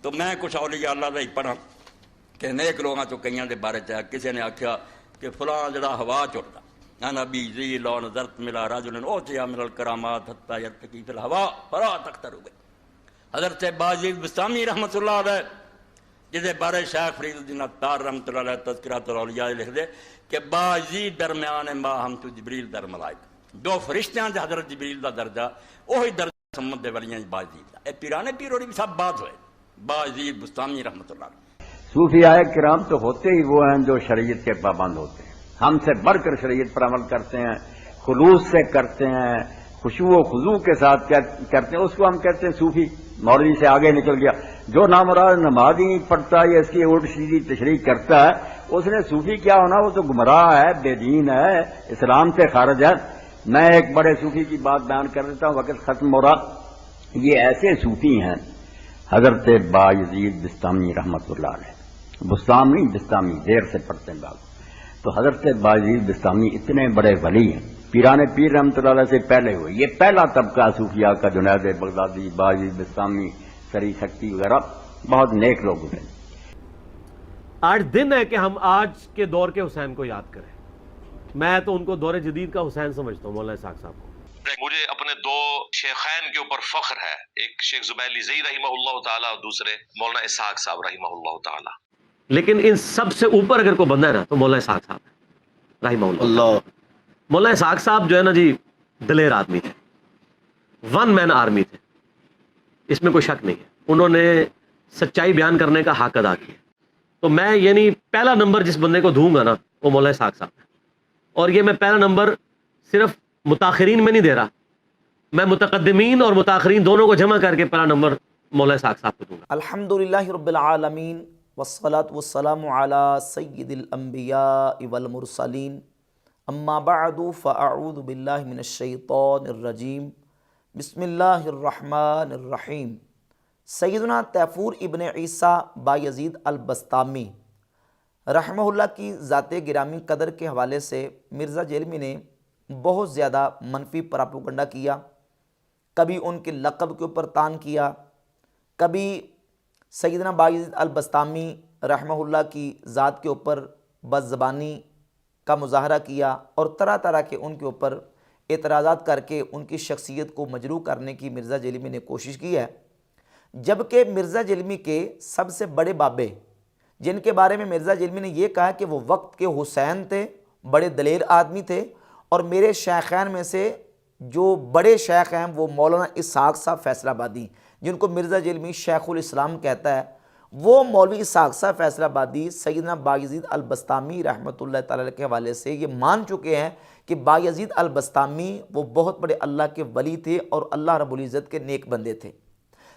تو میں کچھ اولیاء اللہ دا ہی پڑھا کہ نیک لوگاں تو کئیاں دے بارے چاہے کسی نے آکھیا کہ فلاں جڑا ہوا چڑھتا انا بی ذی لو نظرت ملا رجل اوتیا من الکرامات حتی یرتقی فی الہوا فلا تختروا بہ. حضرت باجید بستامی رحمۃ اللہ علیہ جسے بارے شیخ فرید الدین عطار رحمۃ اللہ علیہ تذکرۃ الاولیاء لکھ دے کہ باجید درمیان ما ہم تو جبریل در ملائکہ دو فرشتیاں دے حضرت جبریل دا درجہ وہی درجہ محمد دے ولیاں باجید دا. اے پیرانے پیروڑی بھی سب بات ہوئے باجید بستامی رحمۃ اللہ علیہ. صوفیاء کرام تو ہوتے ہی وہ ہیں جو شریعت کے پابند ہوتے ہیں، ہم سے بڑھ کر شریعت پر عمل کرتے ہیں، خلوص سے کرتے ہیں، خشوع و خضوع کے ساتھ کرتے ہیں، اس کو ہم کہتے ہیں صوفی. مولوی سے آگے نکل گیا جو نامراد نماز ہی نہیں پڑھتا یا اس کی الٹ سیدھی تشریح کرتا ہے اس نے صوفی کیا ہونا، وہ تو گمراہ ہے، بے دین ہے، اسلام سے خارج ہے. میں ایک بڑے صوفی کی بات بیان کر دیتا ہوں، وقت ختم ہو رہا. یہ ایسے صوفی ہیں حضرت بایزید بستامی رحمۃ اللہ علیہ، بستامی بستامی دیر سے پڑھتے ہیں باغ. تو حضرت بایزید بستامی اتنے بڑے ولی ہیں، پیران پیر رحمۃ اللہ علیہ سے پہلے ہوئے. یہ پہلا طبقہ صوفیاء کا جنید بغدادی، بایزید بستامی، سری سکتی وغیرہ بہت نیک لوگ ہوتے ہیں. آج دن ہے کہ ہم آج کے دور کے حسین کو یاد کریں. میں تو ان کو دور جدید کا حسین سمجھتا ہوں، مولانا اسحاق صاحب کو. مجھے اپنے دو شیخین کے اوپر فخر ہے، ایک شیخ زبیر زئی رحمہ اللہ تعالی اور دوسرے مولانا اسحاق صاحب رحمہ اللہ تعالی. لیکن ان سب سے اوپر اگر کوئی بندہ ہے نا تو مولانا اسحاق صاحب ہے رحمہ اللہ. مولانا اسحاق صاحب جو ہے نا جی دلیر آدمی تھے، ون مین آرمی تھے، اس میں کوئی شک نہیں ہے. انہوں نے سچائی بیان کرنے کا حق ادا کیا. تو میں یعنی پہلا نمبر جس بندے کو دوں گا نا وہ مولانا اسحاق صاحب ہے. اور یہ میں پہلا نمبر صرف متاخرین میں نہیں دے رہا، میں متقدمین اور متاخرین دونوں کو جمع کر کے پہلا نمبر مولانا اسحاق صاحب کو دوں گا. الحمدللہ رب العالمین والصلاة والسلام علی سید الانبیاء والمرسلین، اما بعد فاعوذ باللہ من الشیطان الرجیم، بسم اللہ الرحمن الرحیم. سیدنا تیفور ابن عیسیٰ بایزید البستامی رحمہ اللہ کی ذات گرامی قدر کے حوالے سے مرزا جیلمی نے بہت زیادہ منفی پراپوگنڈا کیا. کبھی ان کے لقب کے اوپر طعن کیا، کبھی سیدنا بایزید البستامی رحمہ اللہ کی ذات کے اوپر بد زبانی کا مظاہرہ کیا، اور طرح طرح کے ان کے اوپر اعتراضات کر کے ان کی شخصیت کو مجروح کرنے کی مرزا جیلمی نے کوشش کی ہے. جبکہ مرزا جیلمی کے سب سے بڑے بابے جن کے بارے میں مرزا جیلمی نے یہ کہا کہ وہ وقت کے حسین تھے، بڑے دلیر آدمی تھے، اور میرے شیخین میں سے جو بڑے شیخ ہیں وہ مولانا اسحاق صاحب فیصل آبادی، جن کو مرزا جیلمی شیخ الاسلام کہتا ہے، وہ مولوی اسحاق صاحب فیصل آبادی سیدنا بایزید البستامی رحمۃ اللہ تعالی کے حوالے سے یہ مان چکے ہیں کہ بایزید البستامی وہ بہت بڑے اللہ کے ولی تھے اور اللہ رب العزت کے نیک بندے تھے.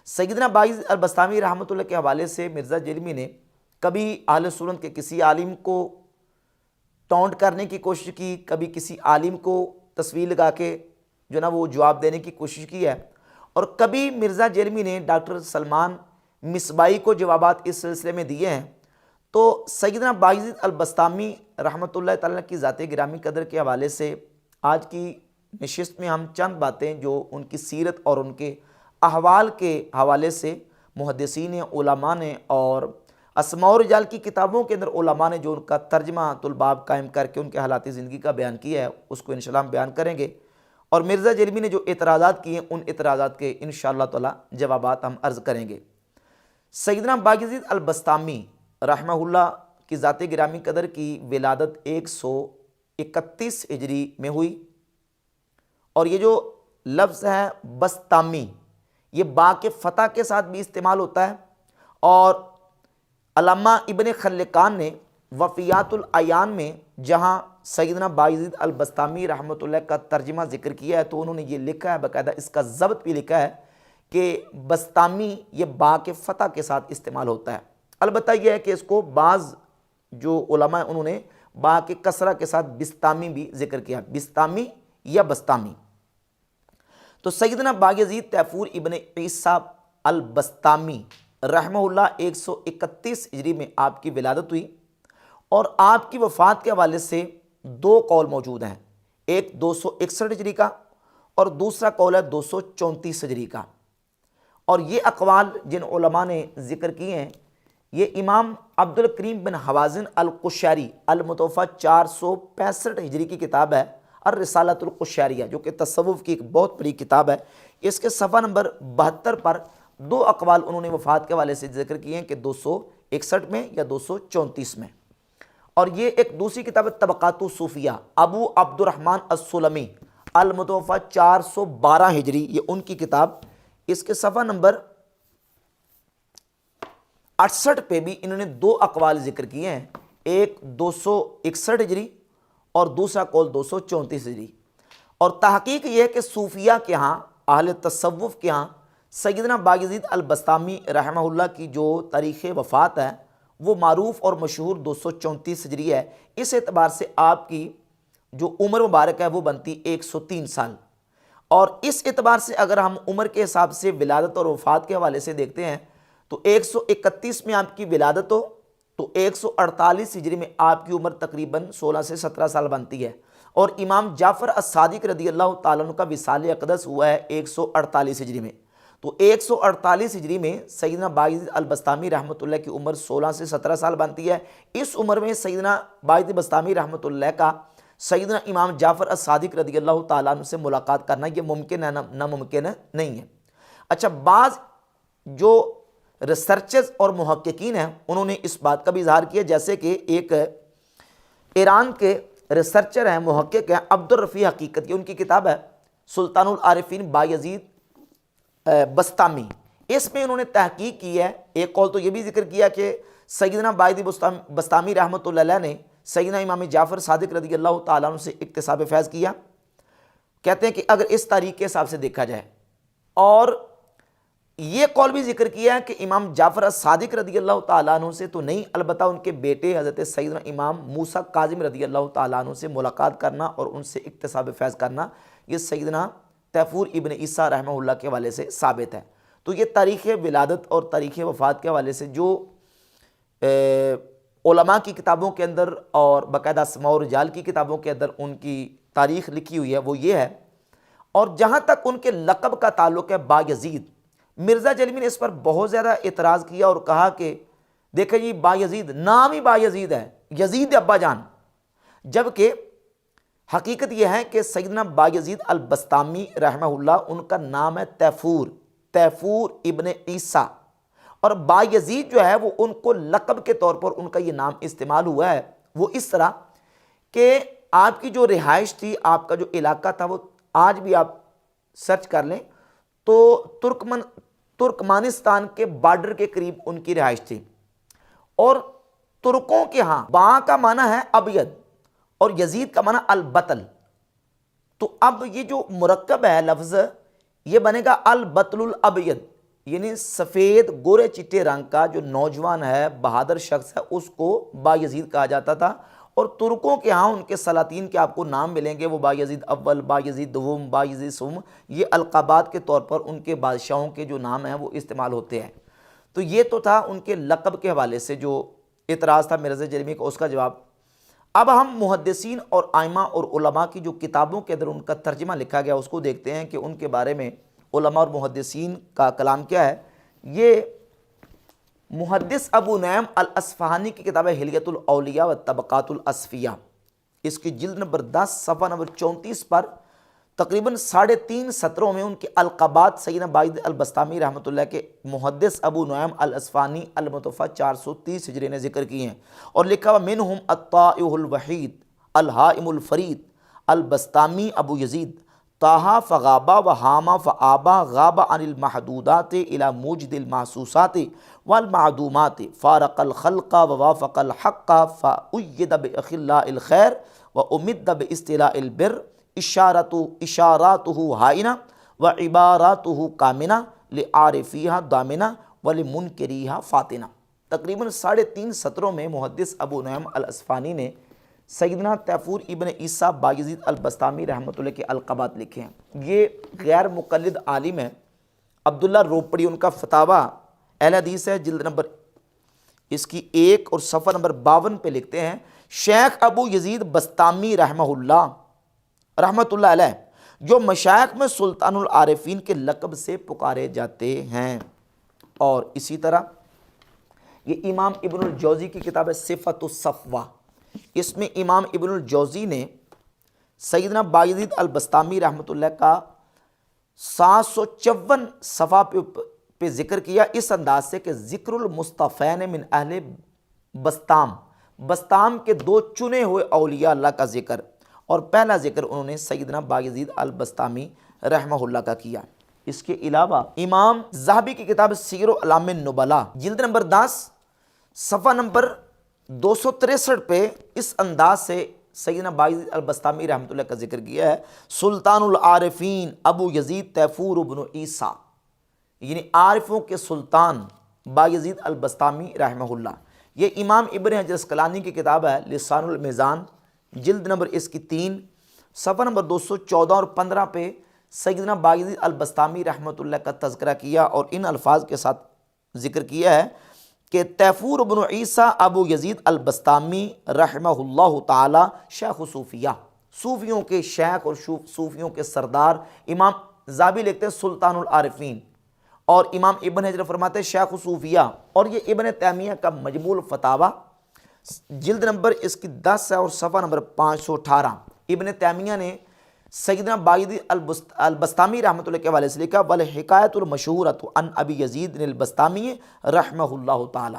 سیدنا بایزید البستامی رحمۃ اللہ کے حوالے سے مرزا جیلمی نے کبھی اہل سنت کے کسی عالم کو ٹونٹ کرنے کی کوشش کی، کبھی کسی عالم کو تصویر لگا کے جو نا وہ جواب دینے کی کوشش کی ہے، اور کبھی مرزا جیلمی نے ڈاکٹر سلمان مصباحی کو جوابات اس سلسلے میں دیے ہیں. تو سیدنا بایزید البستامی رحمۃ اللہ تعالیٰ کی ذات گرامی قدر کے حوالے سے آج کی نشست میں ہم چند باتیں جو ان کی سیرت اور ان کے احوال کے حوالے سے محدثین علماء نے اور اسماء و رجال کی کتابوں کے اندر علماء نے جو ان کا ترجمہ الباب قائم کر کے ان کے حالات زندگی کا بیان کیا ہے اس کو انشاءاللہ ہم بیان کریں گے. اور مرزا جیلمی نے جو اعتراضات کیے ہیں ان اعتراضات کے انشاءاللہ تعالی جوابات ہم عرض کریں گے. سیدنا بایزید البستامی رحمہ اللہ کی ذات گرامی قدر کی ولادت 131 ہجری میں ہوئی، اور یہ جو لفظ ہے بستامی یہ با کے فتح کے ساتھ بھی استعمال ہوتا ہے. اور علامہ ابن خلقان نے وفیات العیان میں جہاں سیدنا بایزید البستامی رحمۃ اللہ کا ترجمہ ذکر کیا ہے تو انہوں نے یہ لکھا ہے، باقاعدہ اس کا ضبط بھی لکھا ہے کہ بستامی یہ با کے فتح کے ساتھ استعمال ہوتا ہے. البتہ یہ ہے کہ اس کو بعض جو علماء ہیں انہوں نے با کے کسرہ کے ساتھ بستامی بھی ذکر کیا، بستامی یا بستامی. تو سیدنا بایزید تیفور ابن عیسیٰ البستامی رحمہ اللہ 131 ہجری میں آپ کی ولادت ہوئی، اور آپ کی وفات کے حوالے سے دو قول موجود ہیں، ایک 261 ہجری کا اور دوسرا قول ہے 234 ہجری کا. اور یہ اقوال جن علماء نے ذکر کیے ہیں یہ امام عبد الکریم بن حوازن القشیری المتوفیٰ 465 ہجری کی کتاب ہے الرسالۃ القشیریہ، جو کہ تصوف کی ایک بہت بڑی کتاب ہے۔ اس کے صفحہ نمبر 72 پر دو اقوال انہوں نے وفات کے حوالے سے ذکر کیے ہیں کہ 261 میں یا 234 میں۔ اور یہ ایک دوسری کتاب ہے طبقات الصوفیہ، ابو عبد الرحمن السلمی المتوفیٰ 412 ہجری، یہ ان کی کتاب۔ اس کے صفحہ نمبر 68 پہ بھی انہوں نے دو اقوال ذکر کیے ہیں، ایک 261 ہجری اور دوسرا قول 234 ہجری۔ اور تحقیق یہ ہے کہ صوفیہ کے ہاں، اہل تصوف کے ہاں، سیدنا بایزید البسطامی رحمہ اللہ کی جو تاریخ وفات ہے وہ معروف اور مشہور 234 ہجری ہے۔ اس اعتبار سے آپ کی جو عمر مبارک ہے وہ بنتی 103 سال، اور اس اعتبار سے اگر ہم عمر کے حساب سے ولادت اور وفات کے حوالے سے دیکھتے ہیں تو 131 میں آپ کی ولادت ہو تو 148 ہجری میں آپ کی عمر تقریباً 16 سے 17 سال بنتی ہے، اور امام جعفر الصادق رضی اللہ تعالیٰ عنہ کا وصال اقدس ہوا ہے 148 ہجری میں۔ تو 148 ہجری میں سیدنا بایزید البسطامی رحمۃ اللہ کی عمر 16 سے 17 سال بنتی ہے۔ اس عمر میں سیدنا بایزید بسطامی رحمۃ اللہ کا سیدنا امام جعفر الصادق رضی اللہ تعالیٰ عنہ سے ملاقات کرنا یہ ممکن ہے ناممکن نہیں ہے۔ اچھا، بعض جو ریسرچرز اور محققین ہیں انہوں نے اس بات کا بھی اظہار کیا، جیسے کہ ایک ایران کے ریسرچر ہیں، محقق ہیں عبد الرفیع حقیقت، یہ ان کی کتاب ہے سلطان العارفین بایزید بسطامی۔ اس میں انہوں نے تحقیق کی ہے، ایک قول تو یہ بھی ذکر کیا کہ سیدنا بایزید بسطامی رحمۃ اللہ علیہ نے سیدنا امام جعفر صادق رضی اللہ تعالیٰ عنہ سے اکتساب فیض کیا۔ کہتے ہیں کہ اگر اس تاریخ کے حساب سے دیکھا جائے، اور یہ قول بھی ذکر کیا ہے کہ امام جعفر صادق رضی اللہ تعالیٰ عنہ سے تو نہیں، البتہ ان کے بیٹے حضرت سیدنا امام موسیٰ کاظم رضی اللہ تعالیٰ عنہ سے ملاقات کرنا اور ان سے اکتساب فیض کرنا یہ سیدنا تیفور ابن عیسیٰ رحمہ اللہ کے حوالے سے ثابت ہے۔ تو یہ تاریخ ولادت اور تاریخ وفات کے حوالے سے جو علماء کی کتابوں کے اندر اور باقاعدہ اسماء و رجال کی کتابوں کے اندر ان کی تاریخ لکھی ہوئی ہے وہ یہ ہے۔ اور جہاں تک ان کے لقب کا تعلق ہے بایزید، مرزا جلیلی نے اس پر بہت زیادہ اعتراض کیا اور کہا کہ دیکھیں جی بایزید نام ہی بایزید ہے، یزید ابا جان، جبکہ حقیقت یہ ہے کہ سیدنا بایزید البسطامی رحمہ اللہ ان کا نام ہے تیفور ابن عیسیٰ، اور بایزید جو ہے وہ ان کو لقب کے طور پر ان کا یہ نام استعمال ہوا ہے۔ وہ اس طرح کہ آپ کی جو رہائش تھی، آپ کا جو علاقہ تھا، وہ آج بھی آپ سرچ کر لیں تو ترکمانستان کے بارڈر کے قریب ان کی رہائش تھی، اور ترکوں کے ہاں باں کا معنی ہے ابید اور یزید کا معنی البتل، تو اب یہ جو مرکب ہے لفظ یہ بنے گا البتل الابید، یعنی سفید گورے چٹے رنگ کا جو نوجوان ہے، بہادر شخص ہے، اس کو بایزید کہا جاتا تھا۔ اور ترکوں کے ہاں ان کے سلاطین کے آپ کو نام ملیں گے، وہ بایزید اول، بایزید دوم، بایزید سوم، یہ القابات کے طور پر ان کے بادشاہوں کے جو نام ہیں وہ استعمال ہوتے ہیں۔ تو یہ تو تھا ان کے لقب کے حوالے سے جو اعتراض تھا مرزا جلیلی کا، اس کا جواب۔ اب ہم محدثین اور ائمہ اور علماء کی جو کتابوں کے اندر ان کا ترجمہ لکھا گیا اس کو دیکھتے ہیں کہ ان کے بارے میں علماء اور محدثین کا کلام کیا ہے۔ یہ محدث ابو نعیم الاصفہانی کی کتاب ہے حلیۃ الاولیاء و طبقات الاصفیاء، اس کی جلد نمبر 10 صفحہ نمبر 34 پر تقریباً 3.5 سطروں میں ان کے القابات سیدنا بایزید البسطامی رحمۃ اللہ کے محدث ابو نعیم الاصفہانی المتوفیٰ 430 ہجری نے ذکر کیے ہیں، اور لکھا ہوا منہم الطائع الوحید الحائم الفرید البسطامی ابو یزید طاہا فغابا و حاما فآبا غابا عن المحدودات الى موجد المحسوسات والمعدومات فارق الخلق ووافق الحق فأید بأخلاء الخیر وامد باستیلاء البر اشاراته ہائنہ وعباراته کامنہ لعارفیہا دامنہ ولمنکریہا فاتنہ۔ تقریباً 3.5 سطروں میں محدث ابو نعیم الاصفہانی نے سیدنا تیفور ابن عیسیٰ بایزید البسطامی رحمۃ اللہ کے القابات لکھے ہیں۔ یہ غیر مقلد عالم ہے، عبداللہ روپڑی ان کا فتاویٰ اہل حدیث ہے، جلد نمبر اس کی 1 اور صفحہ نمبر 52 پہ لکھتے ہیں، شیخ ابو یزید بسطامی رحمہ اللہ علیہ جو مشائخ میں سلطان العارفین کے لقب سے پکارے جاتے ہیں۔ اور اسی طرح یہ امام ابن الجوزی کی کتاب ہے صفت الصفوہ، اس میں امام ابن الجوزی نے سیدنا بایزید البسطامی رحمۃ اللہ کا 754 صفحہ پہ ذکر کیا اس انداز سے کہ ذکر المصطفین من اہل بسطام کے 2 چنے ہوئے اولیاء اللہ کا ذکر، اور پہلا ذکر انہوں نے سیدنا بایزید البسطامی رحمہ اللہ کا کیا۔ اس کے علاوہ امام ذہبی کی کتاب سیر اعلام النبلاء جلد نمبر 10 صفحہ نمبر 263 پہ اس انداز سے سیدنا بایزید البسطامی رحمۃ اللہ کا ذکر کیا ہے، سلطان العارفین ابو یزید تیفور ابن عیسیٰ، یعنی عارفوں کے سلطان بایزید البسطامی رحمہ اللہ۔ یہ امام ابن حجر اسقلانی کی کتاب ہے لسان المیزان جلد نمبر اس کی 3 صفحہ نمبر 214 اور 15 پہ سیدنا بایزید البسطامی رحمۃ اللہ کا تذکرہ کیا، اور ان الفاظ کے ساتھ ذکر کیا ہے کہ تیفور ابن عیسیٰ ابو یزید البسطامی رحمہ اللہ تعالی شیخ صوفیہ، صوفیوں کے شیخ اور صوفیوں کے سردار۔ امام ذہبی لکھتے ہیں سلطان العارفین، اور امام ابن حجر فرماتے ہیں شیخ صوفیہ۔ اور یہ ابن تیمیہ کا مجموع الفتاوی جلد نمبر اس کی 10 ہے اور صفحہ نمبر 518، ابن تیمیہ نے سیدنا بایزید البسطامی رحمۃ اللہ کے حوالے سے لکھا والحکایۃ المشہورۃ عن ابی یزید البسطامی رحمہ اللہ تعالی،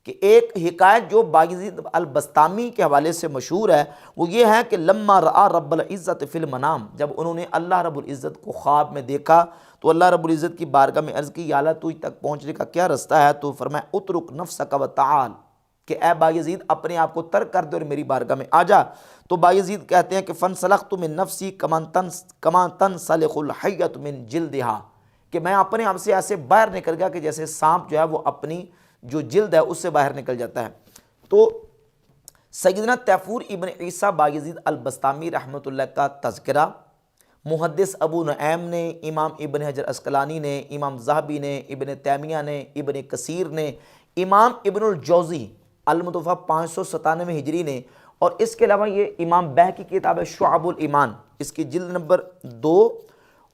کہ ایک حکایت جو بایزید البسطامی کے حوالے سے مشہور ہے وہ یہ ہے کہ لما رأى رب العزت فی المنام، جب انہوں نے اللہ رب العزت کو خواب میں دیکھا تو اللہ رب العزت کی بارگاہ میں عرض کی یا اللہ تجھ تک پہنچنے کا کیا رستہ ہے؟ تو فرمایا اترک نفسک وتعال، کہ اے بایزید اپنے آپ کو ترک کر دے اور میری بارگاہ میں آ جا۔ تو بایزید کہتے ہیں کہ فانسلخت من نفسی کما تنسلخ الحیۃ من جلدہا، کہ میں اپنے آپ سے ایسے باہر نکل گیا کہ جیسے سانپ جو ہے وہ اپنی جو جلد ہے اس سے باہر نکل جاتا ہے۔ تو سیدنا تیفور ابن عیسیٰ بایزید البسطامی رحمۃ اللہ کا تذکرہ محدث ابو نعیم نے، امام ابن حجر اسقلانی نے، امام ذہبی نے، ابن تیمیہ نے، ابن کثیر نے، امام ابن الجوزی المتوفیٰ 597 ہجری نے، اور اس کے علاوہ یہ امام بیہقی کی کتاب ہے شعب الایمان، اس کی جلد نمبر 2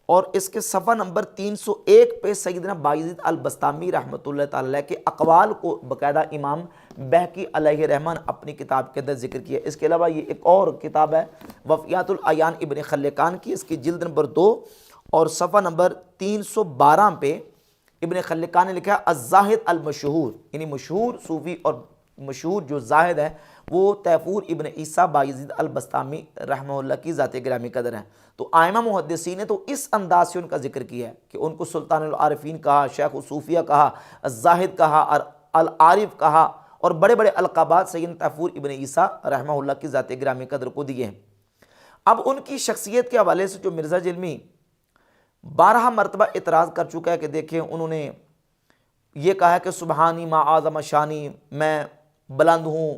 اور اس کے صفحہ نمبر 301 پہ سیدنا بایزید البسطامی رحمۃ اللہ تعالی کے اقوال کو باقاعدہ امام بیہقی علیہ رحمان اپنی کتاب کے اندر ذکر کیا۔ اس کے علاوہ یہ ایک اور کتاب ہے وفیات العیان ابن خلقان کی، اس کی جلد نمبر 2 اور صفحہ نمبر 312 پہ ابن خلقان نے لکھا الزاہد المشہور، یعنی مشہور صوفی اور مشہور جو زاہد ہے وہ تیفور ابن عیسیٰ بایزید البسطامی رحمہ اللہ کی ذات گرامی قدر ہیں۔ تو آئمہ محدثین نے تو اس انداز سے ان کا ذکر کیا ہے کہ ان کو سلطان العارفین کہا، شیخ الصوفیہ کہا، الزاہد کہا، اور العارف کہا، اور بڑے بڑے القابات سید تیفور ابن عیسیٰ رحمہ اللہ کی ذات گرامی قدر کو دیے ہیں۔ اب ان کی شخصیت کے حوالے سے جو مرزا جلمی 12 مرتبہ اعتراض کر چکا ہے کہ دیکھیں انہوں نے یہ کہا ہے کہ سبحانی ما اعظم شانی، میں بلند ہوں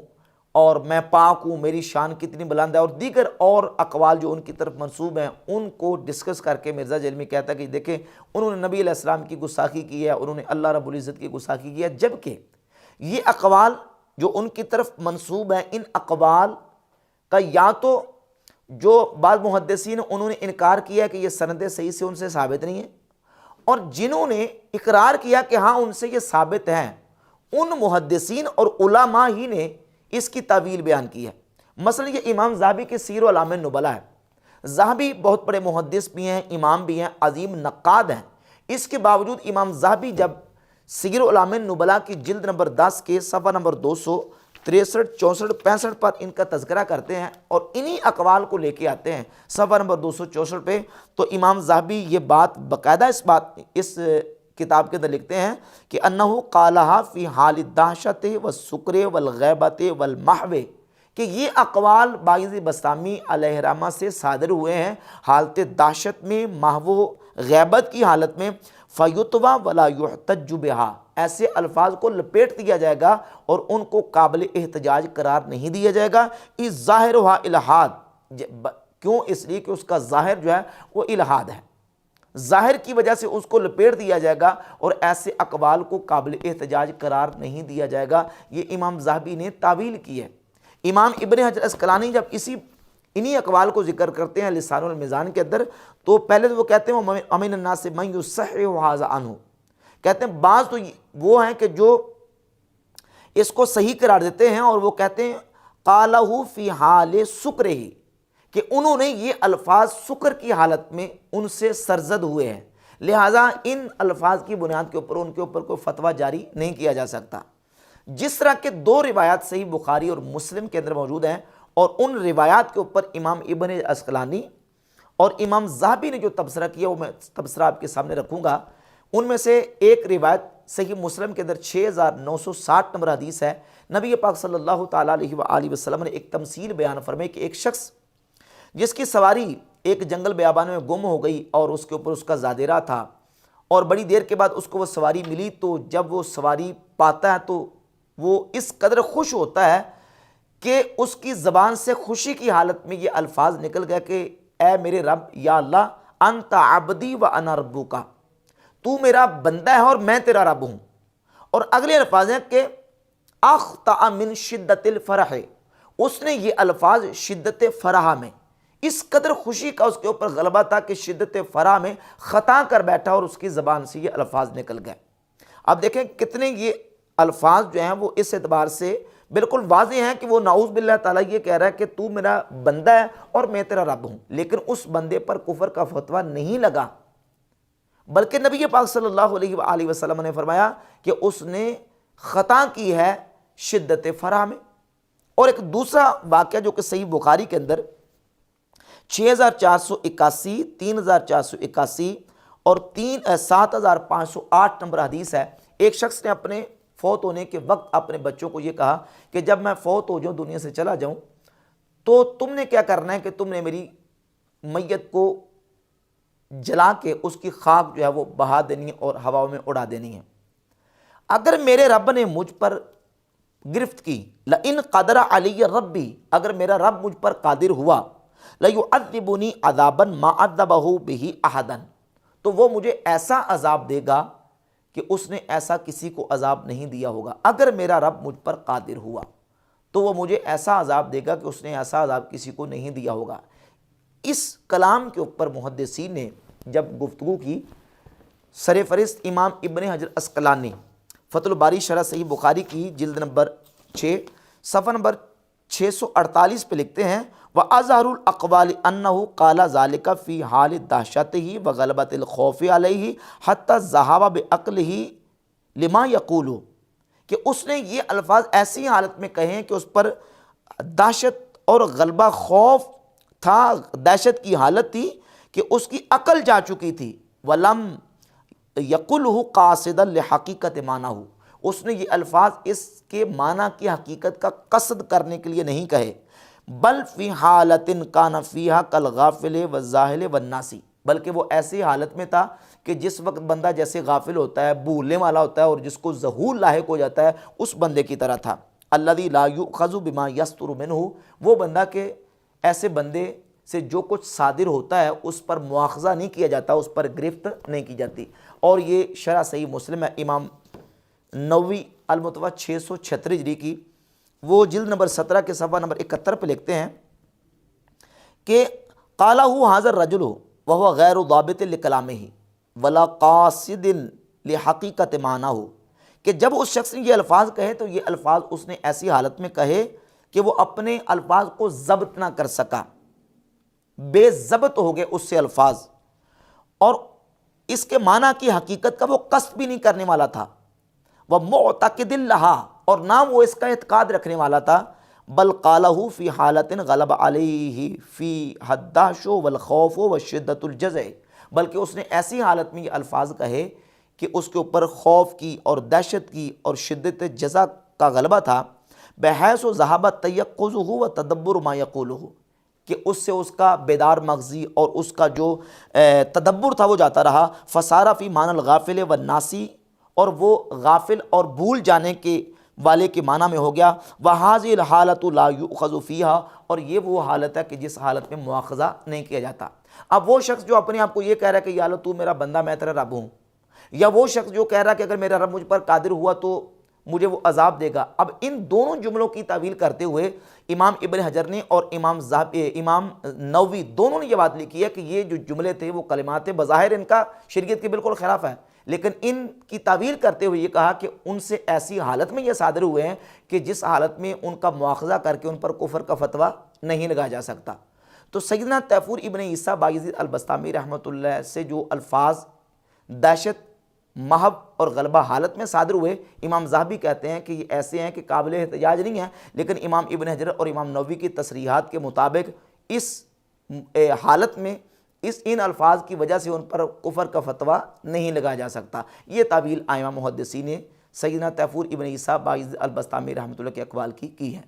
اور میں پاک ہوں، میری شان کتنی بلند ہے، اور دیگر اور اقوال جو ان کی طرف منسوب ہیں ان کو ڈسکس کر کے مرزا جلمی کہتا ہے کہ دیکھیں انہوں نے نبی علیہ السلام کی گستاخی کی ہے، انہوں نے اللہ رب العزت کی گستاخی کی ہے، جبکہ یہ اقوال جو ان کی طرف منسوب ہیں ان اقوال کا یا تو جو بعض محدثین انہوں نے انکار کیا کہ یہ سند صحیح سے ان سے ثابت نہیں ہے، اور جنہوں نے اقرار کیا کہ ہاں ان سے یہ ثابت ہیں ان محدثین اور علماء ہی نے اس کی تعویل بیان کی ہے۔ مثلا یہ امام ذہبی کے سیر اعلام النبلاء ہے، ذہبی بہت بڑے محدث بھی ہیں، امام بھی ہیں، عظیم نقاد ہیں، اس کے باوجود امام ذہبی جب سیر اعلام النبلاء کی جلد نمبر 10 کے صفحہ نمبر 263 64 65 پر ان کا تذکرہ کرتے ہیں اور انہی اقوال کو لے کے آتے ہیں صفحہ نمبر 264 پہ، تو امام ذہبی یہ بات باقاعدہ اس کتاب کے اندر لکھتے ہیں کہ انہو قالہا فی حال الدہشت والسکر والغیبت والمحو، کہ یہ اقوال بایزید بسطامی علیہ رحمہ سے صادر ہوئے ہیں حالت دہشت میں، محو غیبت کی حالت میں، فیتوا ولا یحتج بہا، ایسے الفاظ کو لپیٹ دیا جائے گا اور ان کو قابل احتجاج قرار نہیں دیا جائے گا۔ اس ظاہرہا الہاد، کیوں؟ اس لیے کہ اس کا ظاہر جو ہے وہ الہاد ہے، ظاہر کی وجہ سے اس کو لپیٹ دیا جائے گا اور ایسے اقوال کو قابل احتجاج قرار نہیں دیا جائے گا۔ یہ امام ذہبی نے تعویل کی ہے۔ امام ابن حجر اسقلانی جب اسی انہی اقوال کو ذکر کرتے ہیں لسان المیزان کے اندر. تو پہلے تو وہ کہتے ہیں وَمِنَ النَّاسِ مَن يُصَحِّحُ هَذَا عَنْهُ، کہتے ہیں بعض تو وہ ہیں کہ جو اس کو صحیح قرار دیتے ہیں اور وہ کہتے ہیں قَالَهُ فِي حَالِ سُكْرِهِ، کہ انہوں نے یہ الفاظ سکر کی حالت میں ان سے سرزد ہوئے ہیں، لہٰذا ان الفاظ کی بنیاد کے اوپر ان کے اوپر کوئی فتویٰ جاری نہیں کیا جا سکتا. جس طرح کے دو روایات صحیح بخاری اور مسلم کے اندر موجود ہیں، اور ان روایات کے اوپر امام ابن عسقلانی اور امام ذہبی نے جو تبصرہ کیا وہ میں تبصرہ آپ کے سامنے رکھوں گا. ان میں سے ایک روایت صحیح مسلم کے اندر 6960 نمبر حدیث ہے. نبی پاک صلی اللہ تعالیٰ علیہ وآلہ وسلم نے ایک تمثیل بیان فرمائی کہ ایک شخص جس کی سواری ایک جنگل بیابان میں گم ہو گئی اور اس کے اوپر اس کا زادیرہ تھا، اور بڑی دیر کے بعد اس کو وہ سواری ملی، تو جب وہ سواری پاتا ہے تو وہ اس قدر خوش ہوتا ہے کہ اس کی زبان سے خوشی کی حالت میں یہ الفاظ نکل گیا کہ اے میرے رب، یا اللہ، انت عبدی و انا ربک، تو میرا بندہ ہے اور میں تیرا رب ہوں. اور اگلے الفاظ ہیں کہ اخطأ من شدت الفرح، اس نے یہ الفاظ شدت فرح میں، اس قدر خوشی کا اس کے اوپر غلبہ تھا کہ شدت فرح میں خطا کر بیٹھا اور اس کی زبان سے یہ الفاظ نکل گئے. اب دیکھیں کتنے یہ الفاظ جو ہیں وہ اس اعتبار سے بالکل واضح ہیں کہ وہ نعوذ باللہ تعالیٰ یہ کہہ رہا ہے کہ تو میرا بندہ ہے اور میں تیرا رب ہوں، لیکن اس بندے پر کفر کا فتویٰ نہیں لگا، بلکہ نبی پاک صلی اللہ علیہ وآلہ وسلم نے فرمایا کہ اس نے خطا کی ہے شدت فرح میں. اور ایک دوسرا واقعہ جو کہ صحیح بخاری کے اندر 6481، 3481 اور 7508 نمبر حدیث ہے. ایک شخص نے اپنے فوت ہونے کے وقت اپنے بچوں کو یہ کہا کہ جب میں فوت ہو جاؤں، دنیا سے چلا جاؤں، تو تم نے کیا کرنا ہے کہ تم نے میری میت کو جلا کے اس کی خاک جو ہے وہ بہا دینی ہے اور ہوا میں اڑا دینی ہے. اگر میرے رب نے مجھ پر گرفت کی، لئن قدر علی ربی، اگر میرا رب مجھ پر قادر ہوا، لیعذبنی عذابا ما عذبہ بہ احدا، تو وہ مجھے ایسا عذاب دے گا کہ اس نے ایسا کسی کو عذاب نہیں دیا ہوگا. اگر میرا رب مجھ پر قادر ہوا تو وہ مجھے ایسا عذاب دے گا کہ اس نے ایسا عذاب کسی کو نہیں دیا ہوگا. اس کلام کے اوپر محدثین نے جب گفتگو کی، سر فہرست امام ابن حجر عسقلانی فتح الباری شرح صحیح بخاری کی جلد نمبر 6 صفحہ نمبر 648 پہ لکھتے ہیں وَأَظْهَرُ الْأَقْوَالِ أَنَّهُ قَالَ ذَلِكَ فِي حَالِ دَهْشَتِهِ وَغَلَبَةِ الْخَوْفِ عَلَيْهِ حَتَّى ذَهَبَ بِعَقْلِهِ لِمَا يَقُولُ، کہ اس نے یہ الفاظ ایسی حالت میں کہے ہیں کہ اس پر دہشت اور غلبہ خوف تھا، دہشت کی حالت تھی کہ اس کی عقل جا چکی تھی. وَلَمْ يَقُلْهُ قَاصِدًا لِحَقِيقَةِ مَعْنَاهُ، اس نے یہ الفاظ اس کے معنی کی حقیقت کا قصد کرنے کے لیے نہیں کہے، بل فی حالت کان فیہا کالغافل والزاہل والناسی، بلکہ وہ ایسی حالت میں تھا کہ جس وقت بندہ جیسے غافل ہوتا ہے، بھولنے والا ہوتا ہے، اور جس کو ذہول لاحق ہو جاتا ہے، اس بندے کی طرح تھا. الذی لا یؤخذ بما یستر منہ، وہ بندہ کہ ایسے بندے سے جو کچھ صادر ہوتا ہے اس پر مواخذہ نہیں کیا جاتا، اس پر گرفت نہیں کی جاتی. اور یہ شرح صحیح مسلم ہے امام نووی المتوفی 636 ہجری کی، وہ جلد نمبر 17 کے صفحہ نمبر 71 پہ لکھتے ہیں کہ قالہ حاضر رجل وهو غیر ضابط لکلامہ ولا قاصد لحقیقت معنہ، کہ جب اس شخص نے یہ الفاظ کہے تو یہ الفاظ اس نے ایسی حالت میں کہے کہ وہ اپنے الفاظ کو ضبط نہ کر سکا، بے ضبط ہو گئے اس سے الفاظ، اور اس کے معنی کی حقیقت کا وہ قصد بھی نہیں کرنے والا تھا. وہ معتقد لہا، اور نہ وہ اس کا اعتقاد رکھنے والا تھا، بل قالہ فی حالت غلب علیہ فی الدہش والخوف وشدت الجزع، بلکہ اس نے ایسی حالت میں یہ الفاظ کہے کہ اس کے اوپر خوف کی اور دہشت کی اور شدت جزع کا غلبہ تھا. بحیث ذہب تیقظہ وتدبر ما یقولہ، کہ اس سے اس کا بیدار مغزی اور اس کا جو تدبر تھا وہ جاتا رہا. فصار فی معنی الغافل والناسی، اور وہ غافل اور بھول جانے کے والے کے معنی میں ہو گیا. وَهَذِهِ الْحَالَةُ لَا يُؤْخَذُ فِيهَا، اور یہ وہ حالت ہے کہ جس حالت میں مواخذہ نہیں کیا جاتا. اب وہ شخص جو اپنے آپ کو یہ کہہ رہا ہے کہ یا اللہ تو میرا بندہ میں تیرا رب ہوں، یا وہ شخص جو کہہ رہا ہے کہ اگر میرا رب مجھ پر قادر ہوا تو مجھے وہ عذاب دے گا۔ اب ان دونوں جملوں کی تعویل کرتے ہوئے امام ابن حجر نے اور امام نووی دونوں نے یہ بات لکھی ہے کہ یہ جو جملے تھے وہ کلمات تھے، بظاہر ان کا شریعت کے بالکل خلاف ہے، لیکن ان کی تعویل کرتے ہوئے یہ کہا کہ ان سے ایسی حالت میں یہ صادر ہوئے ہیں کہ جس حالت میں ان کا مواخذہ کر کے ان پر کفر کا فتویٰ نہیں لگایا جا سکتا۔ تو سیدنا تیفور ابن عیسیٰ بایزید البسطامی رحمۃ اللہ سے جو الفاظ دہشت، محو اور غلبہ حالت میں صادر ہوئے، امام ذہبی کہتے ہیں کہ یہ ایسے ہیں کہ قابل احتجاج نہیں ہیں، لیکن امام ابن حجر اور امام نووی کی تصریحات کے مطابق اس حالت میں ان الفاظ کی وجہ سے ان پر کفر کا فتویٰ نہیں لگایا جا سکتا۔ یہ تعویل ائمہ محدثین نے سیدنا تیفور ابن عیسیٰ بایزید البسطامی رحمۃ اللہ کے اقوال کی ہے۔